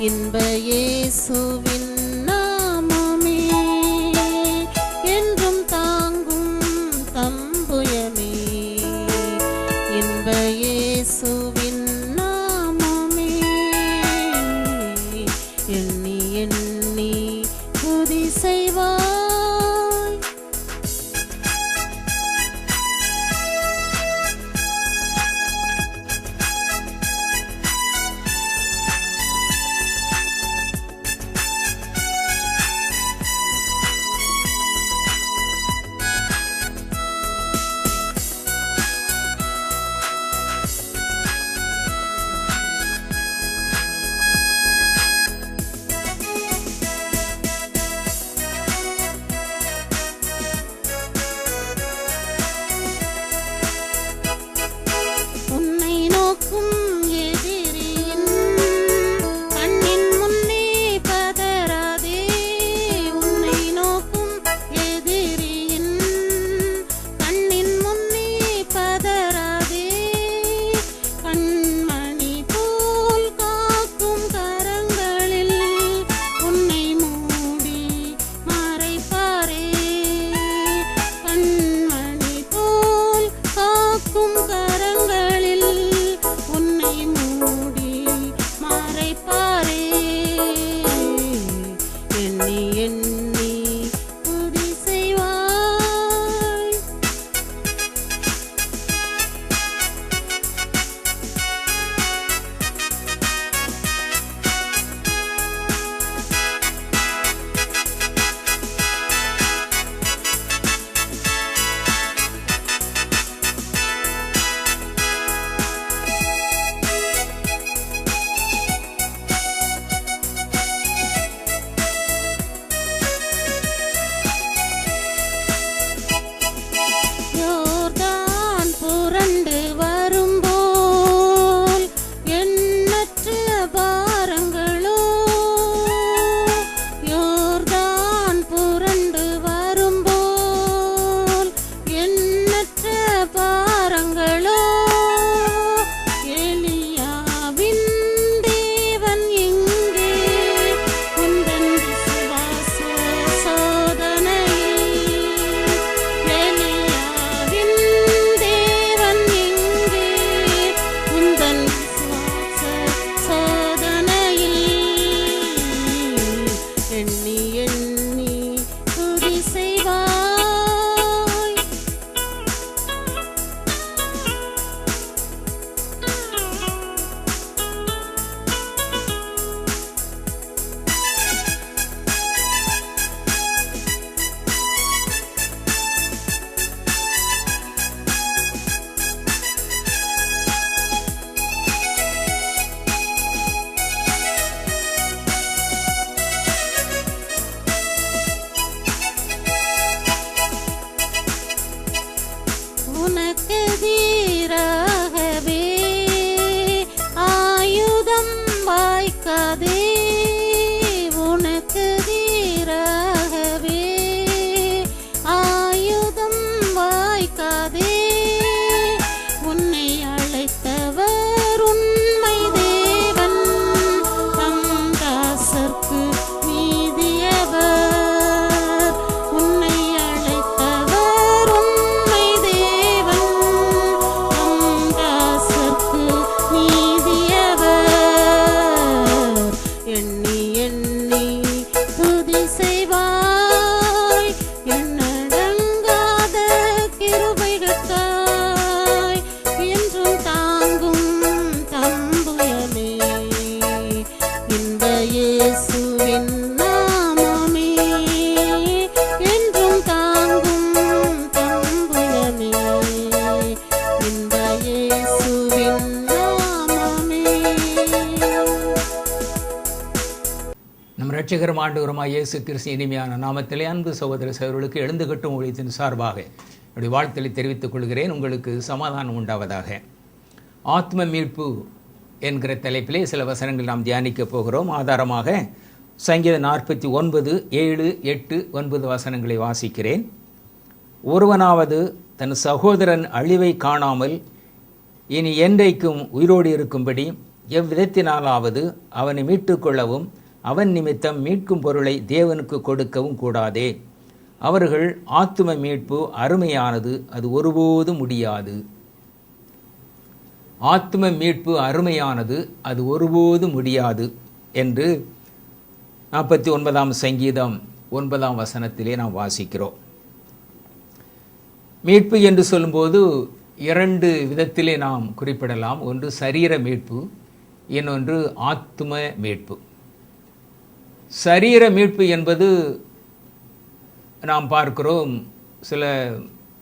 இன்ப இயேசுவின் நாமமே என்றும் தாங்கும் தம்புயமே. இன்ப இயேசுவின் நாமமே எண்ணி எண்ணி துதி செய்வாய். இரட்சகரும் ஆண்டவருமாய் இயேசு கிறிஸ்து இனிமையான நாமத்திலே அன்பு சகோதர சகோதரர்களுக்கு எழுந்து கட்டும் ஊழியத்தின் சார்பாக என்னுடைய வாழ்த்தலை தெரிவித்துக் கொள்கிறேன். உங்களுக்கு சமாதானம் உண்டாவதாக. ஆத்ம மீட்பு என்கிற தலைப்பிலே சில வசனங்கள் நாம் தியானிக்க போகிறோம். ஆதாரமாக சங்கீதம் 49 7 8 9 வசனங்களை வாசிக்கிறேன். ஒருவனாவது தன் சகோதரன் அழிவை காணாமல் இனி என்றைக்கும் உயிரோடு இருக்கும்படி எவ்விதத்தினாலாவது அவனை மீட்டுக்கொள்ளவும் அவன் நிமித்தம் மீட்கும் பொருளை தேவனுக்கு கொடுக்கவும் கூடாதே. அவர்கள் ஆத்தும மீட்பு அருமையானது, அது ஒருபோதும் முடியாது. ஆத்தும மீட்பு அருமையானது, அது ஒருபோதும் முடியாது என்று 49ஆம் சங்கீதம் 9ஆம் வசனத்திலே நாம் வாசிக்கிறோம். மீட்பு என்று சொல்லும்போது 2 விதத்திலே நாம் குறிப்பிடலாம். ஒன்று சரீர மீட்பு, இன்னொன்று ஆத்தும மீட்பு. சரீர மீட்பு என்பது நாம் பார்க்கிறோம், சில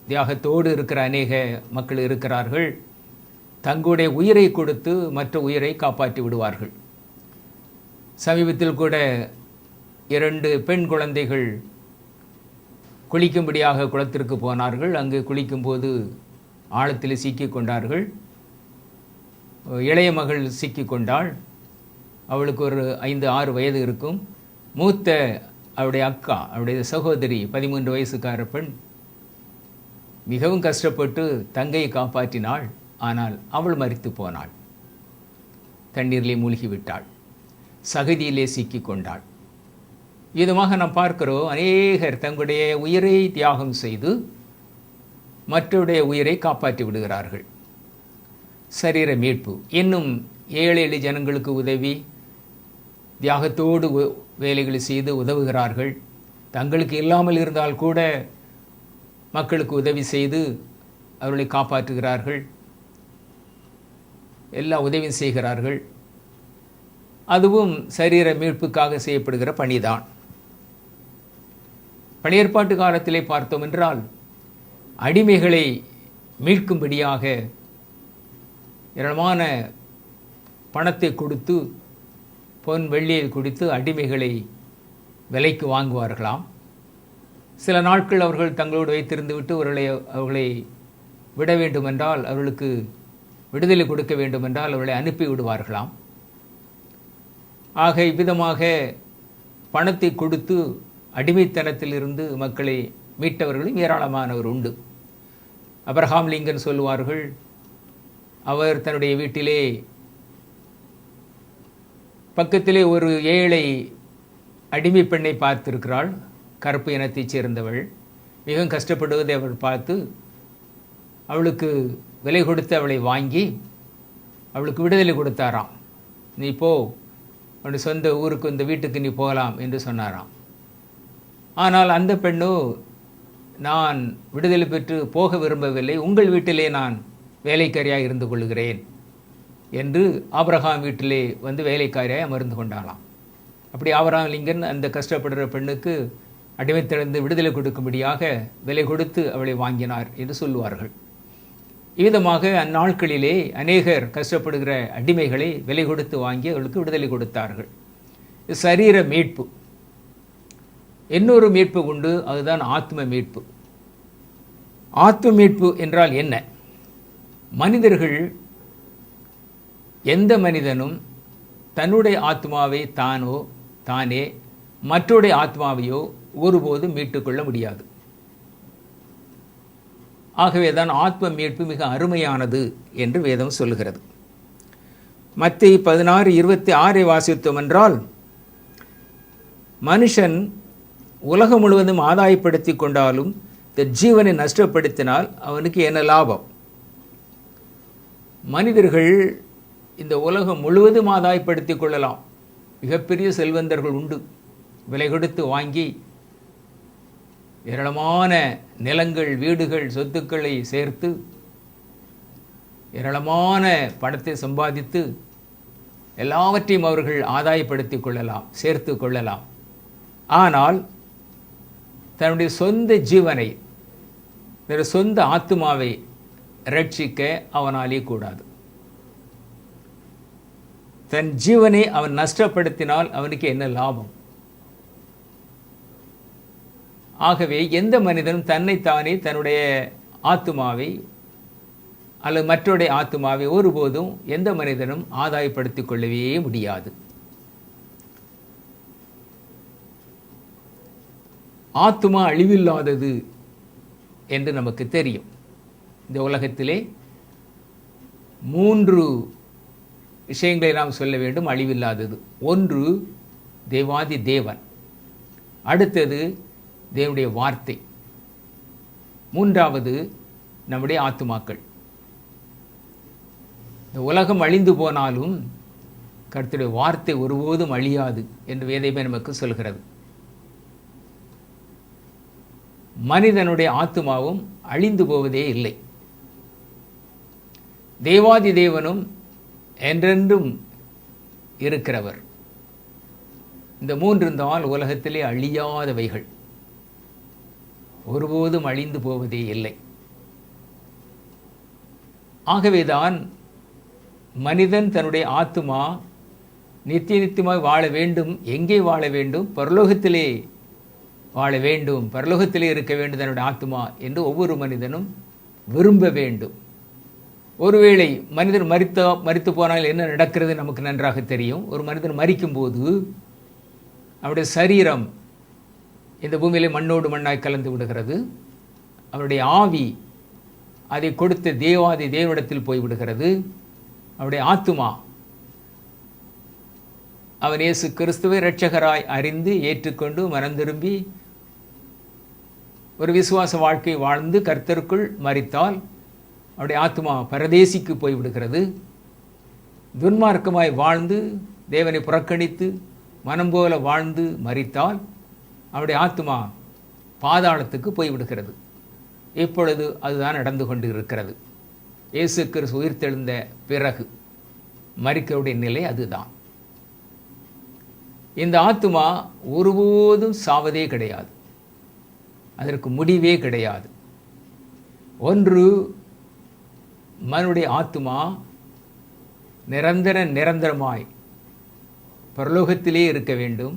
தியாகத்தோடு இருக்கிற அநேக மக்கள் இருக்கிறார்கள். தங்களுடைய உயிரை கொடுத்து மற்ற உயிரை காப்பாற்றி விடுவார்கள். சமீபத்தில் கூட 2 பெண் குழந்தைகள் குளிக்கும்படியாக குளத்திற்கு போனார்கள். அங்கு குளிக்கும்போது ஆழத்தில் சிக்கிக் கொண்டார்கள். இளைய மகள் சிக்கிக் கொண்டாள். அவளுக்கு ஒரு 5-6 வயது இருக்கும். மூத்த அவருடைய அக்கா, அவருடைய சகோதரி 13 வயசுக்கார பெண் மிகவும் கஷ்டப்பட்டு தங்கையை காப்பாற்றினாள். ஆனால் அவள் மரித்து போனாள். தண்ணீரிலே மூழ்கிவிட்டாள், சகதியிலே சிக்கிக் கொண்டாள். விதமாக நாம் பார்க்கிறோம், அநேகர் தங்களுடைய உயிரை தியாகம் செய்து மற்றவருடைய உயிரை காப்பாற்றி விடுகிறார்கள். சரீர மீட்பு. இன்னும் ஏழை எளிய ஜனங்களுக்கு உதவி, தியாகத்தோடு வேலைகளை செய்து உதவுகிறார்கள். தங்களுக்கு இல்லாமல் இருந்தால் கூட மக்களுக்கு உதவி செய்து அவர்களை காப்பாற்றுகிறார்கள், எல்லா உதவியும் செய்கிறார்கள். அதுவும் சரீர மீட்புக்காக செய்யப்படுகிற பணிதான். பழைய ஏற்பாட்டு காலத்திலே பார்த்தோம் என்றால், அடிமைகளை மீட்கும்படியாக ஏராளமான பணத்தை கொடுத்து, பொன் வெள்ளியை கொடுத்து அடிமைகளை விலைக்கு வாங்குவார்களாம். சில நாட்கள் அவர்கள் தங்களோடு வைத்திருந்து விட்டு அவர்களை விட வேண்டுமென்றால், அவர்களுக்கு விடுதலை கொடுக்க வேண்டுமென்றால் அவர்களை அனுப்பி விடுவார்களாம். ஆக இவ்விதமாக பணத்தை கொடுத்து அடிமைத்தனத்திலிருந்து மக்களை மீட்டவர்களும் ஏராளமானவர் உண்டு. அப்ரஹாம் லிங்கன் சொல்லுவார்கள், அவர் தன்னுடைய வீட்டிலே பக்கத்திலே ஒரு ஏழை அடிமை பெண்ணை பார்த்திருக்கிறாள். கருப்பு இனத்தைச் சேர்ந்தவள், மிகவும் கஷ்டப்படுவதை அவள் பார்த்து அவளுக்கு விலை கொடுத்து அவளை வாங்கி அவளுக்கு விடுதலை கொடுத்தாராம். நீ போ, அவனுடைய சொந்த ஊருக்கு, இந்த வீட்டுக்கு நீ போகலாம் என்று சொன்னாராம். ஆனால் அந்த பெண்ணோ, நான் விடுதலை பெற்று போக விரும்பவில்லை, உங்கள் வீட்டிலே நான் வேலைக்காரியாக இருந்து கொள்கிறேன் என்று ஆபிரகாம் வீட்டிலே வந்து வேலைக்காரியாக அமர்ந்து கொண்டாளாம். அப்படி ஆபிரகாம் லிங்கன் அந்த கஷ்டப்படுகிற பெண்ணுக்கு அடிமைத்திலிருந்து விடுதலை கொடுக்கும்படியாக விலை கொடுத்து அவளை வாங்கினார் என்று சொல்லுவார்கள். இவ்விதமாக அந்நாட்களிலே அநேகர் கஷ்டப்படுகிற அடிமைகளை விலை கொடுத்து வாங்கி அவர்களுக்கு விடுதலை கொடுத்தார்கள். சரீர மீட்பு. இன்னொரு மீட்பு உண்டு, அதுதான் ஆத்ம மீட்பு. ஆத்ம மீட்பு என்றால் என்ன? மனிதர்கள், எந்த மனிதனும் தன்னுடைய ஆத்மாவை தானே மற்றொருடைய ஆத்மாவையோ ஒருபோதும் மீட்டுக்கொள்ள முடியாது. ஆகவே தான் ஆத்ம மீட்பு மிக அருமையானது என்று வேதம் சொல்லுகிறது. மத்தேயு 16:26 வாசித்தோம் என்றால், மனுஷன் உலகம் முழுவதும் ஆதாயப்படுத்தி கொண்டாலும் ஜீவனை நஷ்டப்படுத்தினால் அவனுக்கு என்ன லாபம்? மனிதர்கள் இந்த உலகம் முழுவதும் ஆதாயப்படுத்தி கொள்ளலாம். மிகப்பெரிய செல்வந்தர்கள் உண்டு, விலை கொடுத்து வாங்கி ஏராளமான நிலங்கள், வீடுகள், சொத்துக்களை சேர்த்து ஏராளமான பணத்தை சம்பாதித்து எல்லாவற்றையும் அவர்கள் ஆதாயப்படுத்தி கொள்ளலாம், சேர்த்து கொள்ளலாம். ஆனால் தன்னுடைய சொந்த ஜீவனை, சொந்த ஆத்துமாவை ரட்சிக்க அவனாலே கூடாது. தன் ஜீவனை அவன் நஷ்டப்படுத்தினால் அவனுக்கு என்ன லாபம்? ஆகவே எந்த மனிதனும் தன்னைத்தானே, தன்னுடைய ஆத்துமாவை அல்லது மற்றொருடைய ஆத்துமாவை ஒருபோதும் எந்த மனிதனும் ஆதாயப்படுத்திக் கொள்ளவே முடியாது. ஆத்துமா அழிவில்லாதது என்று நமக்கு தெரியும். இந்த உலகத்திலே 3 விஷயங்களை நாம் சொல்ல வேண்டும், அழிவில்லாதது. ஒன்று தேவாதி தேவன், அடுத்தது தேவனுடைய வார்த்தை, மூன்றாவது நம்முடைய ஆத்துமாக்கள். இந்த உலகம் அழிந்து போனாலும் கர்த்தருடைய வார்த்தை ஒருபோதும் அழியாது என்று வேதமே நமக்கு சொல்கிறது. மனிதனுடைய ஆத்துமாவும் அழிந்து போவதே இல்லை. தேவாதி தேவனும் என்றென்றும் இருக்கிறவர். இந்த மூன்று இருந்தால் உலகத்திலே அழியாதவைகள், ஒருபோதும் அழிந்து போவதே இல்லை. ஆகவேதான் மனிதன் தன்னுடைய ஆத்துமா நித்திய நித்தியமாய் வாழ வேண்டும். எங்கே வாழ வேண்டும்? பரலோகத்திலே வாழ வேண்டும், பரலோகத்திலே இருக்க வேண்டும் தன்னுடைய ஆத்துமா என்று ஒவ்வொரு மனிதனும் விரும்ப வேண்டும். ஒருவேளை மனிதன் மரித்து போனால் என்ன நடக்கிறது நமக்கு நன்றாக தெரியும். ஒரு மனிதன் மரிக்கும்போது அவருடைய சரீரம் இந்த பூமியிலே மண்ணோடு மண்ணாய் கலந்து விடுகிறது. அவருடைய ஆவி அதை கொடுத்த தேவாதி தேவனிடத்தில் போய்விடுகிறது. அவருடைய ஆத்துமா அவன் இயேசு கிறிஸ்துவை இரட்சகராய் அறிந்து ஏற்றுக்கொண்டு மனம் திரும்பி ஒரு விசுவாச வாழ்க்கை வாழ்ந்து கர்த்தருக்குள் மரித்தால் அவருடைய ஆத்துமா பரதேசிக்கு போய்விடுகிறது. துன்மார்க்கமாய் வாழ்ந்து தேவனை புறக்கணித்து மனம் போல வாழ்ந்து மரித்தால் அவருடைய ஆத்துமா பாதாளத்துக்கு போய்விடுகிறது. இப்பொழுது அதுதான் நடந்து கொண்டு இருக்கிறது. இயேசு கிறிஸ்து உயிர்த்தெழுந்த பிறகு மரிக்கவுடைய நிலை அதுதான். இந்த ஆத்துமா ஒருபோதும் சாவதே கிடையாது, அதற்கு முடிவே கிடையாது. ஒன்று மனுடைய ஆத்துமா நிரந்தரமாய் பரலோகத்திலே இருக்க வேண்டும்,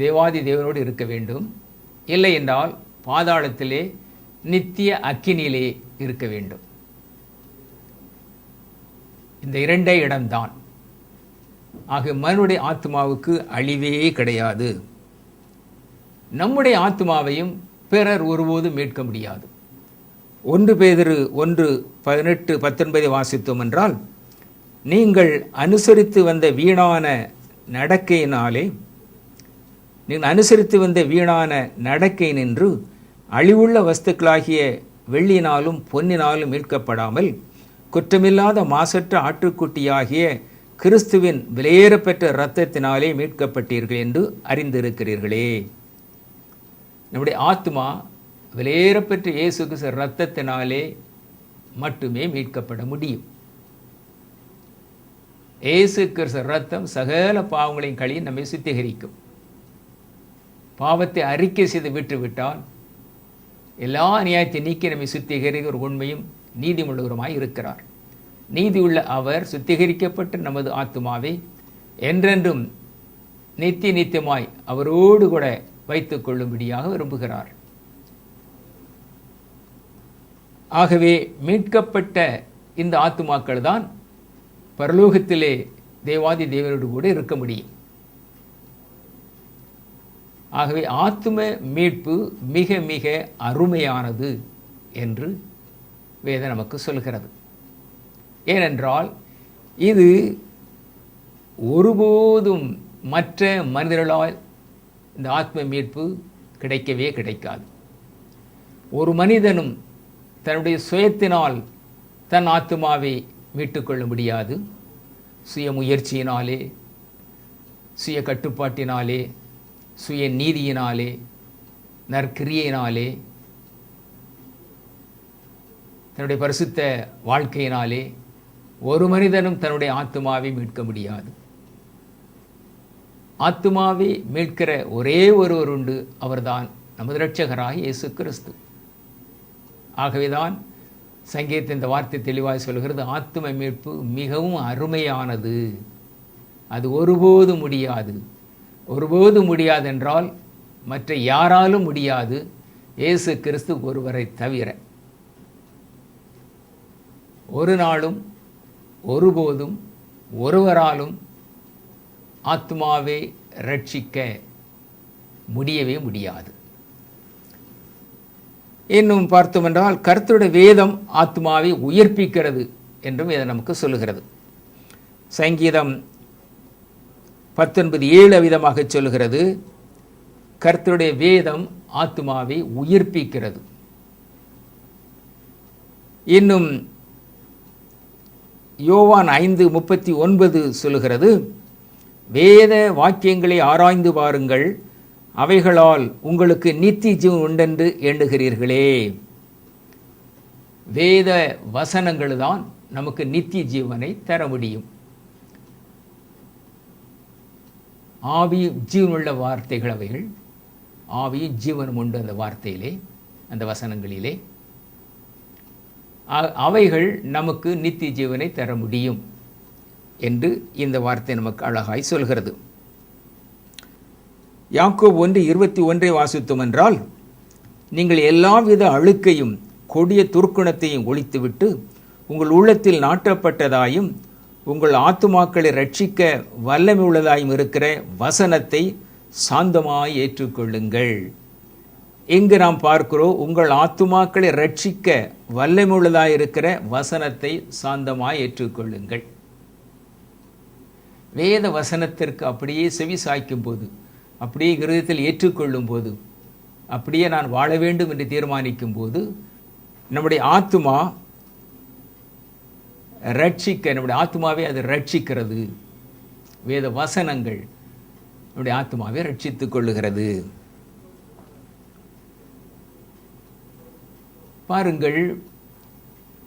தேவாதி தேவனோடு இருக்க வேண்டும். இல்லை என்றால் பாதாளத்திலே நித்திய அக்கினியிலே இருக்க வேண்டும். இந்த இரண்டே இடம்தான். ஆக மனுடைய ஆத்மாவுக்கு அழிவே கிடையாது. நம்முடைய ஆத்மாவையும் பிறர் ஒருபோதும் மீட்க முடியாது. 1 பேதுரு 1:18-19 வாசித்தோம் என்றால், நீங்கள் அனுசரித்து வந்த வீணான நடக்கை நின்று அழிவுள்ள வஸ்துக்களாகிய வெள்ளினாலும் பொன்னினாலும் மீட்கப்படாமல் குற்றமில்லாத மாசற்ற ஆட்டுக்குட்டியாகிய கிறிஸ்துவின் விலையேறப்பெற்ற இரத்தத்தினாலே மீட்கப்பட்டீர்கள் என்று அறிந்திருக்கிறீர்களே. நம்முடைய ஆத்மா விலையேறப்பெற்ற இயேசு கிறிஸ்து இரத்தத்தினாலே மட்டுமே மீட்கப்பட முடியும். இயேசு கிறிஸ்து இரத்தம் சகல பாவங்களையும் கழுவி நம்மை சுத்திகரிக்கும். பாவத்தை அறிக்கை செய்து விட்டுவிட்டால் எல்லா அநியாயத்தை நீக்கி நம்மை சுத்திகரிக்கிற ஒரு உண்மையும் நீதியுள்ளவருமாய் இருக்கிறார். நீதியுள்ள அவர் சுத்திகரிக்கப்பட்ட நமது ஆத்துமாவை என்றென்றும் நித்தியமாய் அவரோடு கூட வைத்துக் கொள்ளும்படியாக விரும்புகிறார். ஆகவே மீட்கப்பட்ட இந்த ஆத்துமாக்கள் தான் பரலோகத்திலே தேவாதி தேவனோடு கூட இருக்க முடியும். ஆகவே ஆத்தும மீட்பு மிக மிக அருமையானது என்று வேதம் நமக்கு சொல்கிறது. ஏனென்றால் இது ஒருபோதும் மற்ற மனிதர்களால் இந்த ஆத்ம மீட்பு கிடைக்கவே கிடைக்காது. ஒரு மனிதனும் தன்னுடைய சுயத்தினால் தன் ஆத்மாவை மீட்டுக்கொள்ள முடியாது. சுய முயற்சியினாலே, சுய கட்டுப்பாட்டினாலே, சுய நீதியினாலே, நற்கிரியையினாலே, தன்னுடைய பரிசுத்த வாழ்க்கையினாலே ஒரு மனிதனும் தன்னுடைய ஆத்துமாவை மீட்க முடியாது. ஆத்துமாவை மீட்கிற ஒரே ஒருவர் உண்டு, அவர்தான் நமது இரட்சகராகிய இயேசு கிறிஸ்து. ஆகவேதான் சங்கீதத்தின் இந்த வார்த்தை தெளிவாய் சொல்கிறது, ஆத்தும மீட்பு மிகவும் அருமையானது, அது ஒருபோதும் முடியாது. ஒருபோதும் முடியாதென்றால் மற்ற யாராலும் முடியாது, இயேசு கிறிஸ்து ஒருவரை தவிர. ஒரு நாளும் ஒருபோதும் ஒருவராலும் ஆத்மாவை ரட்சிக்க முடியவே முடியாது. இன்னும் பார்த்தோம் என்றால் கர்த்தருடைய வேதம் ஆத்மாவை உயிர்ப்பிக்கிறது என்றும் இதை நமக்கு சொல்லுகிறது. சங்கீதம் 19:7 விதமாக சொல்கிறது, கர்த்தருடைய வேதம் ஆத்துமாவை உயிர்ப்பிக்கிறது. இன்னும் யோவான் 5:39 சொல்கிறது, வேத வாக்கியங்களை ஆராய்ந்து பாருங்கள், அவைகளால் உங்களுக்கு நித்திய ஜீவன் உண்டென்று எண்ணுகிறீர்களே. வேத வசனங்கள் தான் நமக்கு நித்திய ஜீவனை தர முடியும். ஆவி ஜீவனுள்ள வார்த்தைகள் அவைகள். ஆவியும் ஜீவனும் உண்டு அந்த வார்த்தையிலே, அந்த வசனங்களிலே. அவைகள் நமக்கு நித்திய ஜீவனை தர முடியும் என்று இந்த வார்த்தை நமக்கு அழகாய் சொல்கிறது. யாக்கோபு 1:21 வாசித்தோம் என்றால், நீங்கள் எல்லாவித அழுக்கையும் கொடிய துர்க்குணத்தையும் ஒழித்துவிட்டு உங்கள் உள்ளத்தில் நாட்டப்பட்டதாயும் உங்கள் ஆத்துமாக்களை ரட்சிக்க வல்லமை உள்ளதாயும் இருக்கிற வசனத்தை சாந்தமாய் ஏற்றுக்கொள்ளுங்கள். இங்கு நாம் பார்க்கிறோம், உங்கள் ஆத்துமாக்களை ரட்சிக்க வல்லமை உள்ளதாய் இருக்கிற வசனத்தை சாந்தமாய் ஏற்றுக்கொள்ளுங்கள். வேத வசனத்திற்கு அப்படியே செவி சாய்க்கும் போது, அப்படியே இருதயத்தில் ஏற்றுக்கொள்ளும் போது, அப்படியே நான் வாழ வேண்டும் என்று தீர்மானிக்கும் போது, நம்முடைய ஆத்துமா ரட்சிக்க, நம்முடைய ஆத்துமாவை அது ரட்சிக்கிறது. வேத வசனங்கள் நம்முடைய ஆத்துமாவை ரட்சித்துக் கொள்ளுகிறது. பாருங்கள்,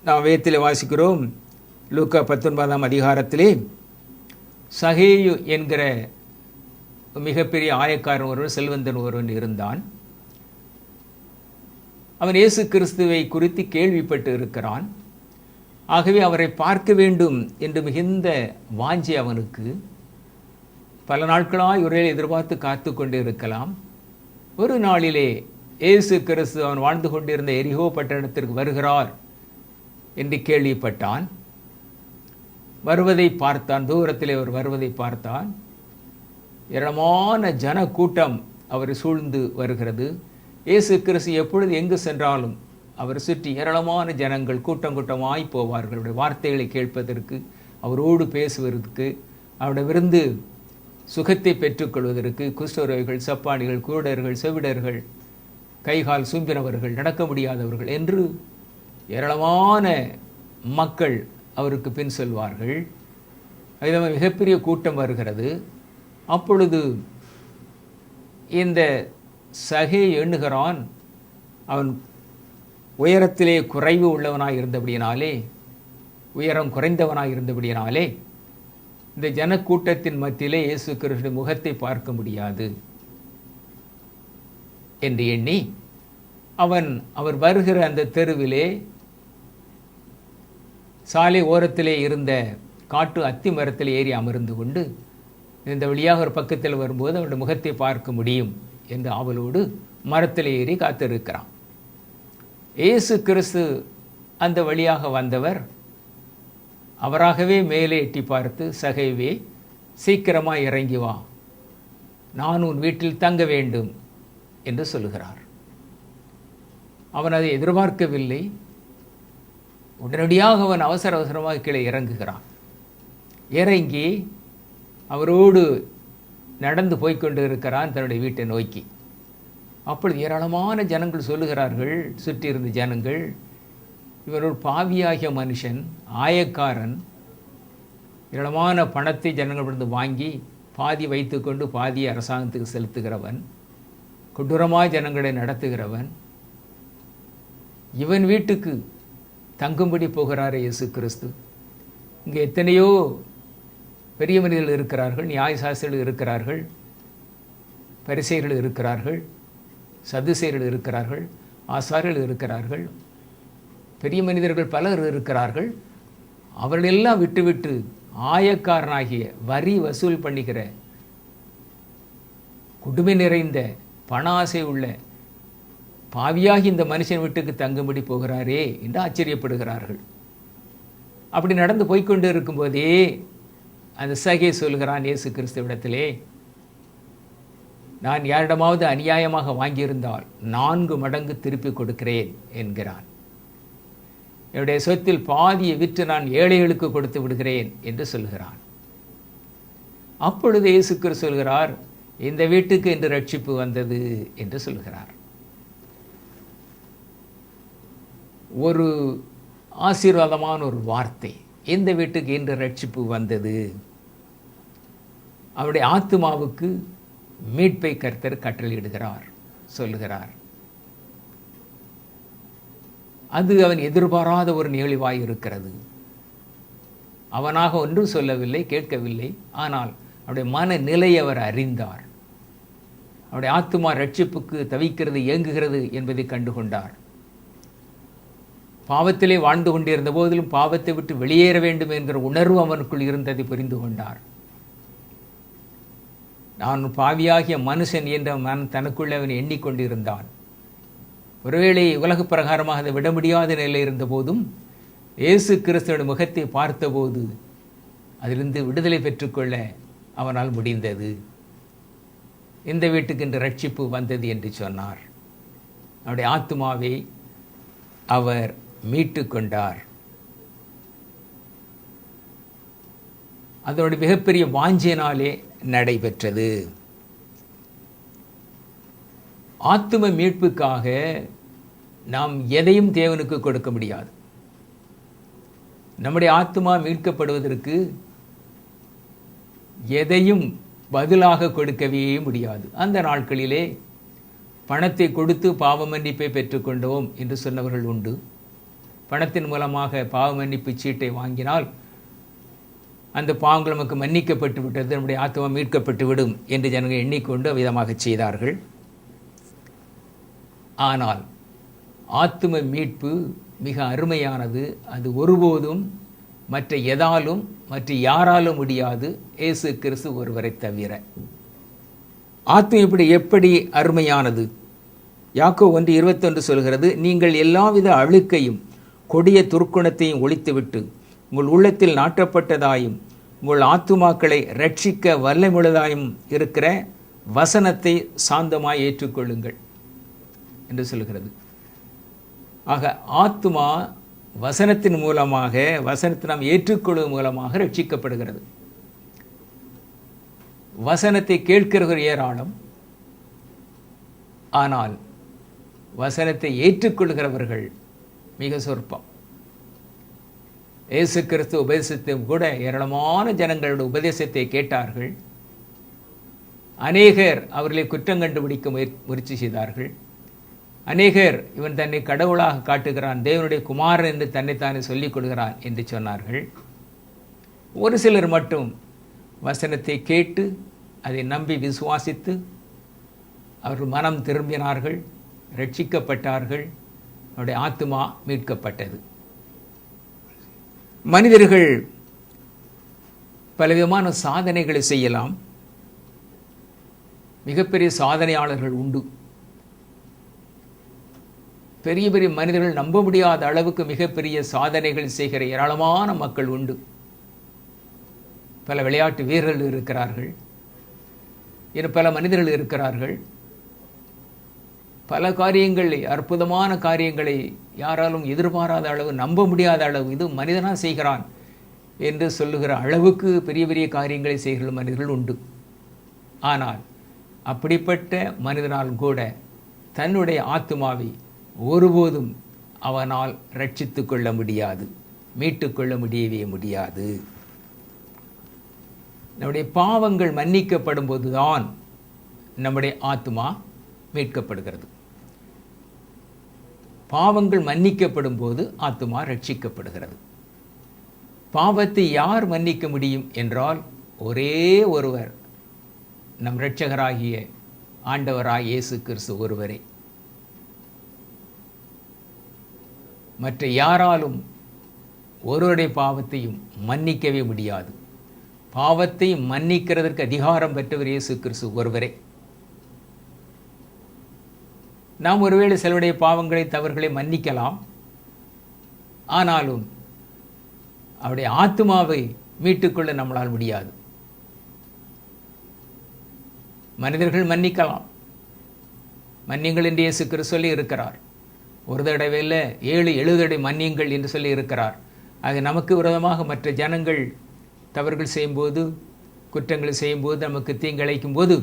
நாம் வேதத்தில் வாசிக்கிறோம், லூக்கா 19ஆம் அதிகாரத்திலே சகேயு என்கிற மிகப்பெரிய ஆயக்காரன் ஒருவன், செல்வந்தன் ஒருவன் இருந்தான். அவன் இயேசு கிறிஸ்துவை குறித்து கேள்விப்பட்டு இருக்கிறான். ஆகவே அவரை பார்க்க வேண்டும் என்று மிகுந்த வாஞ்சி அவனுக்கு. பல நாட்களாய் ஒரே எதிர்பார்த்து காத்து கொண்டு இருக்கலாம். ஒரு நாளிலே இயேசு கிறிஸ்து அவன் வாழ்ந்து கொண்டிருந்த எரிகோ பட்டணத்திற்கு வருகிறார் என்று கேள்விப்பட்டான். வருவதை பார்த்தான், தூரத்திலே அவர் வருவதை பார்த்தான். ஏராளமான ஜன கூட்டம் அவரை சூழ்ந்து வருகிறது. இயேசு கிறிஸ்து எப்பொழுது எங்கு சென்றாலும் அவர் சுற்றி ஏராளமான ஜனங்கள் கூட்டம் கூட்டமாய் போவார்கள். அவருடைய வார்த்தைகளை கேட்பதற்கு, அவரோடு பேசுவதற்கு, அவரிடமிருந்து சுகத்தை பெற்றுக்கொள்வதற்கு. குஷ்டரோகிகள், சப்பானிகள், குருடர்கள், செவிடர்கள், கைகால் சூம்பினவர்கள், நடக்க முடியாதவர்கள் என்று ஏராளமான மக்கள் அவருக்கு பின் செல்வார்கள். அதில் மிகப்பெரிய கூட்டம் வருகிறது. அப்பொழுது இந்த சகே எண்ணுகிறான், அவன் உயரத்திலே குறைவு உள்ளவனாய் இருந்தபடியினாலே, உயரம் குறைந்தவனாய் இருந்தபடியினாலே இந்த ஜனக்கூட்டத்தின் மத்தியிலே இயேசு கிறிஸ்துவின் முகத்தை பார்க்க முடியாது என்று எண்ணி அவர் வருகிற அந்த தெருவிலே சாலை ஓரத்திலே இருந்த காட்டு அத்தி மரத்தில் ஏறி அமர்ந்து கொண்டு, இந்த வழியாக ஒரு பக்கத்தில் வரும்போது அவருடைய முகத்தை பார்க்க முடியும் என்று ஆவலோடு மரத்தில் ஏறி காத்திருக்கிறான். இயேசு கிறிஸ்து அந்த வழியாக வந்தவர் அவராகவே மேலே எட்டி பார்த்து, சகைவே, சீக்கிரமாக இறங்கி வா, நான் உன் வீட்டில் தங்க வேண்டும் என்று சொல்லுகிறார். அவன் அதை எதிர்பார்க்கவில்லை. உடனடியாக அவன் அவசர அவசரமாக கீழே இறங்குகிறான். இறங்கி அவரோடு நடந்து போய்கொண்டு இருக்கிறான் தன்னுடைய வீட்டை நோக்கி. அப்பொழுது ஏராளமான ஜனங்கள் சொல்லுகிறார்கள், சுற்றி இருந்த ஜனங்கள், இவர் ஒரு பாவியாகிய மனுஷன், ஆயக்காரன், ஏராளமான பணத்தை ஜனங்களிடந்து வாங்கி பாதி வைத்துக்கொண்டு பாதியை அரசாங்கத்துக்கு செலுத்துகிறவன், கொடூரமாக ஜனங்களை நடத்துகிறவன், இவன் வீட்டுக்கு தங்கும்படி போகிறாரே இயேசு கிறிஸ்து. இங்கே எத்தனையோ பெரிய மனிதர்கள் இருக்கிறார்கள், நியாயசாஸ்திரிகள் இருக்கிறார்கள், பரிசேயர்கள் இருக்கிறார்கள், சதுசேயர்கள் இருக்கிறார்கள், ஆசாரியர்கள் இருக்கிறார்கள், பெரிய மனிதர்கள் பலர் இருக்கிறார்கள். அவர்களெல்லாம் விட்டுவிட்டு ஆயக்காரனாகிய வரி வசூல் பண்ணுகிற கொடுமை நிறைந்த பண ஆசை உள்ள பாவியாகி இந்த மனுஷன் வீட்டுக்கு தங்கும்படி போகிறாரே என்று ஆச்சரியப்படுகிறார்கள். அப்படி நடந்து போய்கொண்டு இருக்கும்போதே அந்த சகே சொல்கிறான் இயேசு கிறிஸ்துவிடத்திலே, நான் யாரிடமாவது அநியாயமாக வாங்கியிருந்தால் 4 மடங்கு திருப்பி கொடுக்கிறேன் என்கிறான். என்னுடைய சொத்தில் பாதியை விற்று நான் ஏழைகளுக்கு கொடுத்து விடுகிறேன் என்று சொல்கிறான். அப்பொழுது இயேசு கிறிஸ்து சொல்கிறார், இந்த வீட்டுக்கு இன்று ரட்சிப்பு வந்தது என்று சொல்கிறார். ஒரு ஆசீர்வாதமான ஒரு வார்த்தை, இந்த வீட்டுக்கு இன்று ரட்சிப்பு வந்தது. அவருடைய ஆத்துமாவுக்கு மீட்பை கர்த்தர் கட்டளையிடுகிறார், சொல்லுகிறார். அது அவன் எதிர்பாராத ஒரு நிகழ்வாய் இருக்கிறது. அவனாக ஒன்றும் சொல்லவில்லை, கேட்கவில்லை. ஆனால் அவருடைய மனநிலை அவர் அறிந்தார். அவருடைய ஆத்துமா ரட்சிப்புக்கு தவிக்கிறது, இயங்குகிறது என்பதை கண்டுகொண்டார். பாவத்திலே வாழ்ந்து கொண்டிருந்த போதிலும் பாவத்தை விட்டு வெளியேற வேண்டும் என்கிற உணர்வு அவனுக்குள் இருந்ததை புரிந்து கொண்டார். நான் பாவியாகிய மனுஷன் என்ற தனக்குள்ளே அவன் எண்ணிக்கொண்டிருந்தான். ஒருவேளை உலக பிரகாரமாக அதை விட முடியாத நிலை இருந்த போதும் இயேசு கிறிஸ்துவின் முகத்தை பார்த்தபோது அதிலிருந்து விடுதலை பெற்றுக்கொள்ள அவனால் முடிந்தது. இந்த வீட்டுக்கு இன்று ரட்சிப்பு வந்தது என்று சொன்னார். அவருடைய ஆத்துமாவை அவர் மீட்டு கொண்டார். அதனுடைய மிகப்பெரிய வாஞ்சியினாலே நடைபெற்றது. ஆத்தும மீட்புக்காக நாம் எதையும் தேவனுக்கு கொடுக்க முடியாது. நம்முடைய ஆத்துமா மீட்கப்படுவதற்கு எதையும் பதிலாக கொடுக்கவே முடியாது. அந்த நாட்களிலே பணத்தை கொடுத்து பாவ மன்னிப்பை பெற்றுக்கொண்டோம் என்று சொன்னவர்கள் உண்டு. பணத்தின் மூலமாக பாவ மன்னிப்பு சீட்டை வாங்கினால் அந்த பாவங்கள் நமக்கு மன்னிக்கப்பட்டு விட்டது, நம்முடைய ஆத்மா மீட்கப்பட்டு விடும் என்று ஜனங்கள் எண்ணிக்கொண்டு விதமாக செய்தார்கள். ஆனால் ஆத்தும மீட்பு மிக அருமையானது. அது ஒருபோதும் மற்ற எதாலும் மற்ற யாராலும் முடியாது, இயேசு கிறிஸ்து ஒருவரை தவிர. ஆத்ம எப்படி அருமையானது? யாக்கோபு 1:21 சொல்கிறது, நீங்கள் எல்லாவித அழுக்கையும் கொடிய துர்க்குணத்தையும் ஒழித்துவிட்டு உங்கள் உள்ளத்தில் நாட்டப்பட்டதாயும் உங்கள் ஆத்துமாக்களை ரட்சிக்க வல்லமுள்ளதாயும் இருக்கிற வசனத்தை சாந்தமாய் ஏற்றுக்கொள்ளுங்கள் என்று சொல்கிறது. ஆக ஆத்துமா வசனத்தின் மூலமாக, வசனத்தை நாம் ஏற்றுக்கொள்வதன் மூலமாக ரட்சிக்கப்படுகிறது. வசனத்தை கேட்கிறவர் ஏராளம், ஆனால் வசனத்தை ஏற்றுக்கொள்கிறவர்கள் மிக சொற்பம். இயேசு கிறிஸ்து உபதேசத்தையும் கூட ஏராளமான ஜனங்களுடைய உபதேசத்தை கேட்டார்கள். அநேகர் அவர்களை குற்றம் கண்டுபிடிக்க முயற்சி செய்தார்கள். அநேகர் இவன் தன்னை கடவுளாக காட்டுகிறான், தேவனுடைய குமாரன் என்று தன்னைத்தானே சொல்லிக் கொள்கிறான் என்று சொன்னார்கள். ஒரு சிலர் மட்டும் வசனத்தை கேட்டு அதை நம்பி விசுவாசித்து அவர்கள் மனம் திரும்பினார்கள், ரட்சிக்கப்பட்டார்கள், அவருடைய ஆத்துமா மீட்கப்பட்டது. மனிதர்கள் பலவிதமான சாதனைகளை செய்யலாம். மிகப்பெரிய சாதனையாளர்கள் உண்டு. பெரிய பெரிய மனிதர்கள் நம்ப முடியாத அளவுக்கு மிகப்பெரிய சாதனைகள் செய்கிற ஏராளமான மக்கள் உண்டு. பல விளையாட்டு வீரர்கள் இருக்கிறார்கள், இன்னும் பல மனிதர்கள் இருக்கிறார்கள். பல காரியங்களை, அற்புதமான காரியங்களை யாராலும் எதிர்பாராத அளவு, நம்ப முடியாத அளவு, இது மனிதனா செய்கிறான் என்று சொல்லுகிற அளவுக்கு பெரிய பெரிய காரியங்களை செய்கிற மனிதர்கள் உண்டு. ஆனால் அப்படிப்பட்ட மனிதனால் கூட தன்னுடைய ஆத்துமாவை ஒருபோதும் அவனால் ரட்சித்து கொள்ள முடியாது, மீட்டுக்கொள்ள முடியவே முடியாது. நம்முடைய பாவங்கள் மன்னிக்கப்படும் போதுதான் நம்முடைய ஆத்துமா மீட்கப்படுகிறது. பாவங்கள் மன்னிக்கப்படும் போது ஆத்துமா ரட்சிக்கப்படுகிறது. பாவத்தை யார் மன்னிக்க முடியும் என்றால் ஒரே ஒருவர், நம் இரட்சகராகிய ஆண்டவராய் இயேசு கிறிஸ்து ஒருவரே. மற்ற யாராலும் ஒருவருடைய பாவத்தையும் மன்னிக்கவே முடியாது. பாவத்தை மன்னிக்கிறதற்கு அதிகாரம் பெற்றவர் இயேசு கிறிஸ்து ஒருவரே. நாம் ஒருவேளை சிலருடைய பாவங்களை, தவறுகளை மன்னிக்கலாம். ஆனாலும் அவருடைய ஆத்துமாவை மீட்டுக்கொள்ள நம்மளால் முடியாது. மனிதர்கள் மன்னிக்கலாம், மன்னியுங்கள் என்று இயேசு கிறிஸ்து சொல்லி இருக்கிறார். ஒரு தடவையில் 7 தடவை மன்னியுங்கள் என்று சொல்லி இருக்கிறார். அது நமக்கு விரோதமாக மற்ற ஜனங்கள் தவறுகள் செய்யும்போது குற்றங்களை செய்யும்போது, நமக்கு தீங்கிழைக்கும் போது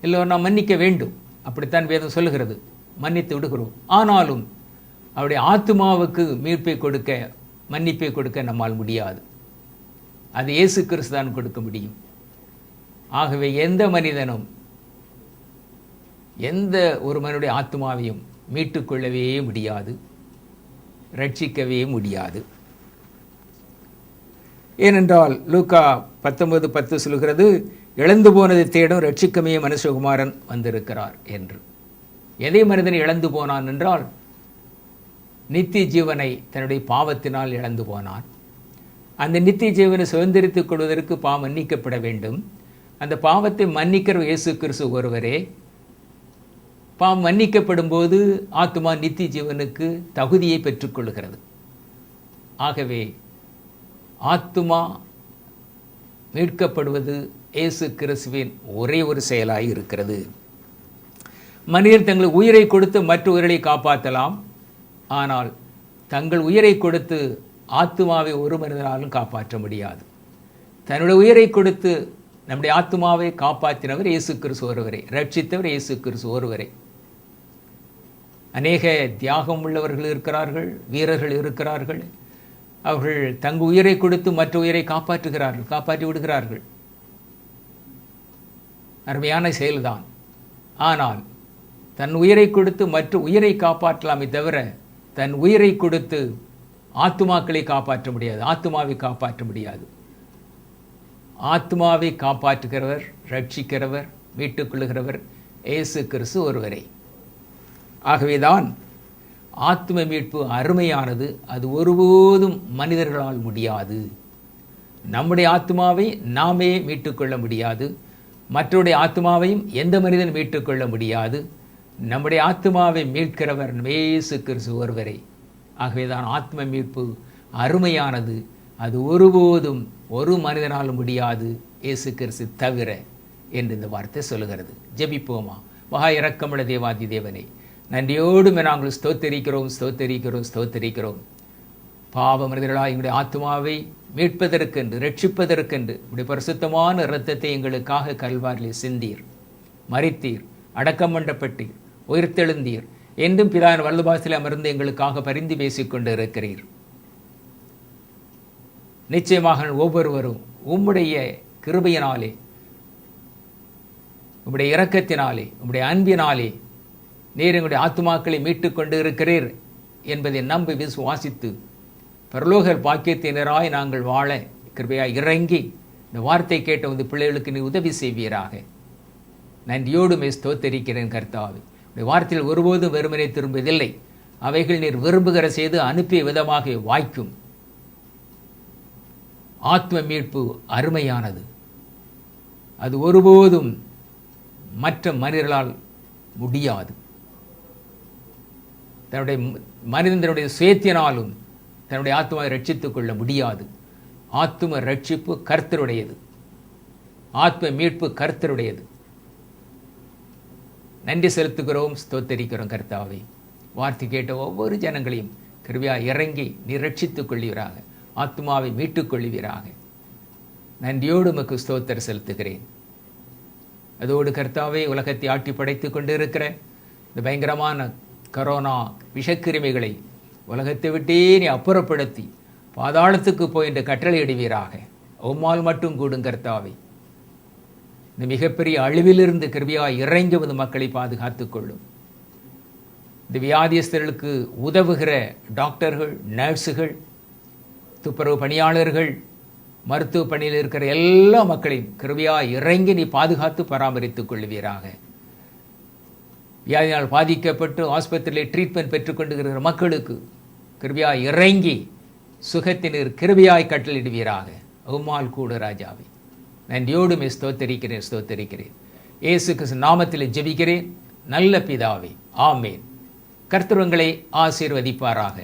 எல்லோரும் நாம் மன்னிக்க வேண்டும். அப்படித்தான் வேதம் சொல்லுகிறது. மன்னித்து விடுகிறோம். ஆனாலும் அவருடைய ஆத்துமாவுக்கு மீட்பை கொடுக்க, மன்னிப்பை கொடுக்க நம்மால் முடியாது. அது இயேசு கிறிஸ்து தான் கொடுக்க முடியும். ஆகவே எந்த மனிதனும் எந்த ஒரு மனிதனுடைய ஆத்மாவையும் மீட்டுக்கொள்ளவே முடியாது, ரட்சிக்கவே முடியாது. ஏனென்றால் லூக்கா 19:10 சொல்கிறது, இழந்து போனதை தேடும் ரட்சிக்கமே மனுஷகுமாரன் வந்திருக்கிறார் என்று. எதை மனிதன் இழந்து போனான் என்றால், நித்திய ஜீவனை தன்னுடைய பாவத்தினால் இழந்து போனான். அந்த நித்திய ஜீவனை சுதந்திரித்துக் கொள்வதற்கு பாவம் மன்னிக்கப்பட வேண்டும். அந்த பாவத்தை மன்னிக்கிற இயேசு கிறிஸ்து ஒருவரே. பாவம் மன்னிக்கப்படும் போது ஆத்மா நித்திய ஜீவனுக்கு தகுதியை பெற்றுக்கொள்கிறது. ஆகவே ஆத்மா மீட்கப்படுவது இயேசு கிறிஸ்துவின் ஒரே ஒரு செயலாய் இருக்கிறது. மனிதர் தங்கள் உயிரை கொடுத்து மற்ற உயிரை காப்பாற்றலாம். ஆனால் தங்கள் உயிரை கொடுத்து ஆத்மாவை ஒரு மனிதனாலும் காப்பாற்ற முடியாது. தன்னுடைய உயிரை கொடுத்து நம்முடைய ஆத்மாவை காப்பாற்றினவர் இயேசு கிறிஸ்து ஒருவரே, ரட்சித்தவர் இயேசு கிறிஸ்து ஒருவரே. அநேக தியாகம் உள்ளவர்கள் இருக்கிறார்கள், வீரர்கள் இருக்கிறார்கள். அவர்கள் தங்கள் உயிரை கொடுத்து மற்ற உயிரை காப்பாற்றுகிறார்கள், காப்பாற்றி விடுகிறார்கள். அருமையான செயல்தான். ஆனால் தன் உயிரை கொடுத்து மற்ற உயிரை காப்பாற்றலாமே தவிர தன் உயிரை கொடுத்து ஆத்துமாக்களை காப்பாற்ற முடியாது, ஆத்மாவை காப்பாற்ற முடியாது. ஆத்மாவை காப்பாற்றுகிறவர், ரட்சிக்கிறவர், மீட்டுக்கொள்ளுகிறவர் இயேசு கிறிஸ்து ஒருவரே. ஆகவேதான் ஆத்ம மீட்பு அருமையானது. அது ஒருபோதும் மனிதர்களால் முடியாது. நம்முடைய ஆத்மாவை நாமே மீட்டுக்கொள்ள முடியாது. மற்றவருடைய ஆத்மாவையும் எந்த மனிதன் மீட்டுக்கொள்ள முடியாது. நம்முடைய ஆத்மாவை மீட்கிறவர் இயேசு கிறிஸ்து ஒருவரே. ஆகவேதான் ஆத்ம மீட்பு அருமையானது. அது ஒருபோதும் ஒரு மனிதனால் முடியாது, இயேசு கிறிஸ்து தவிர என்று இந்த வார்த்தை சொல்லுகிறது. ஜெபிப்போமா. மகா இரக்கமுள்ள தேவாதி தேவனே, நன்றியோடு நாங்கள் ஸ்தோத்தரிக்கிறோம், ஸ்தோத்தரிக்கிறோம், ஸ்தோத்தரிக்கிறோம். பாவ மனிதர்களாக எங்களுடைய ஆத்மாவை மீட்பதற்கென்று, ரட்சிப்பதற்கென்று உடைய பரிசுத்தமான இரத்தத்தை எங்களுக்காக கல்வாரிலே சிந்தீர், மரித்தீர், அடக்கம் பண்ணப்பட்டீர், உயிர்த்தெழுந்தீர், என்றும் பிதாவின் வலதுபார்சலில் அமர்ந்து எங்களுக்காக பரிந்து பேசிக்கொண்டு இருக்கிறீர். நிச்சயமாக ஒவ்வொருவரும் உம்முடைய கிருபையினாலே, உம்முடைய இரக்கத்தினாலே, உம்முடைய அன்பினாலே நீர் எங்களுடைய ஆத்துமாக்களை மீட்டுக் கொண்டு இருக்கிறீர் என்பதை நம்பி விசுவாசித்து பரலோக பாக்கியத்தினராய் நாங்கள் வாழ கிருபையாய் இறங்கி இந்த வார்த்தை கேட்ட வந்து பிள்ளைகளுக்கு நீ உதவி செய்வீராக. நன்றியோடு ஸ்தோத்தரிக்கிறேன் கர்த்தாவே. இந்த வார்த்தையில் ஒருபோதும் வெறுமனே திரும்புவதில்லை. அவைகள் நீர் விரும்புகிற செய்து அனுப்பிய விதமாக வாய்க்கும். ஆத்ம மீட்பு அருமையானது. அது ஒருபோதும் மற்ற மனிதர்களால் முடியாது. தன்னுடைய மனிதனுடைய சுயத்தினாலும் தன்னுடைய ஆத்மாவை ரட்சித்துக் கொள்ள முடியாது. ஆத்ம ரட்சிப்பு கர்த்தருடையது. ஆத்ம மீட்பு கர்த்தருடையது. நன்றி செலுத்துகிறோம், ஸ்தோத்தரிக்கிறோம் கர்த்தாவே. வார்த்தை கேட்ட ஒவ்வொரு ஜனங்களையும் கிருபையா இறங்கி நீர் ரட்சித்துக் கொள்வீராக, ஆத்மாவை மீட்டுக் கொள்வீராக. நன்றியோடு உமக்கு ஸ்தோத்திரம் செலுத்துகிறேன். அதோடு கர்த்தாவே, உலகத்தை ஆட்டி படைத்துக் கொண்டு இருக்கிற இந்த பயங்கரமான கரோனா விஷக்கிருமிகளை உலகத்தை விட்டே நீ அப்புறப்படுத்தி பாதாளத்துக்கு போய் என்று கட்டளையிடுவீராக. உம்மால் மட்டும் கூடும் கர்த்தாவே. இந்த மிகப்பெரிய அழிவிலிருந்து கிருபையாய் இறங்கி வந்து மக்களை பாதுகாத்துக் கொள்ளும். இந்த வியாதியஸ்தர்களுக்கு உதவுகிற டாக்டர்கள், நர்ஸுகள், துப்புரவு பணியாளர்கள், மருத்துவ பணியில் இருக்கிற எல்லா மக்களையும் கிருபையாய் இறங்கி நீ பாதுகாத்து பராமரித்துக் கொள்வீராக. வியாதியால் பாதிக்கப்பட்டு ஆஸ்பத்திரியில் ட்ரீட்மெண்ட் பெற்றுக்கொண்டுகிற மக்களுக்கு கிருபையாய் இறங்கி சுகத்தினர் கிருபையாய் கட்டளிடுவீராக. உம்மால் கூட ராஜாவே. நன்றியோடு ஸ்தோத்தரிக்கிறேன், ஸ்தோத்தரிக்கிறேன். இயேசு கிறிஸ்து நாமத்தில் ஜெபிக்கிறேன் நல்ல பிதாவே, ஆமேன். கர்த்தர் உங்களை ஆசீர்வதிப்பாராக.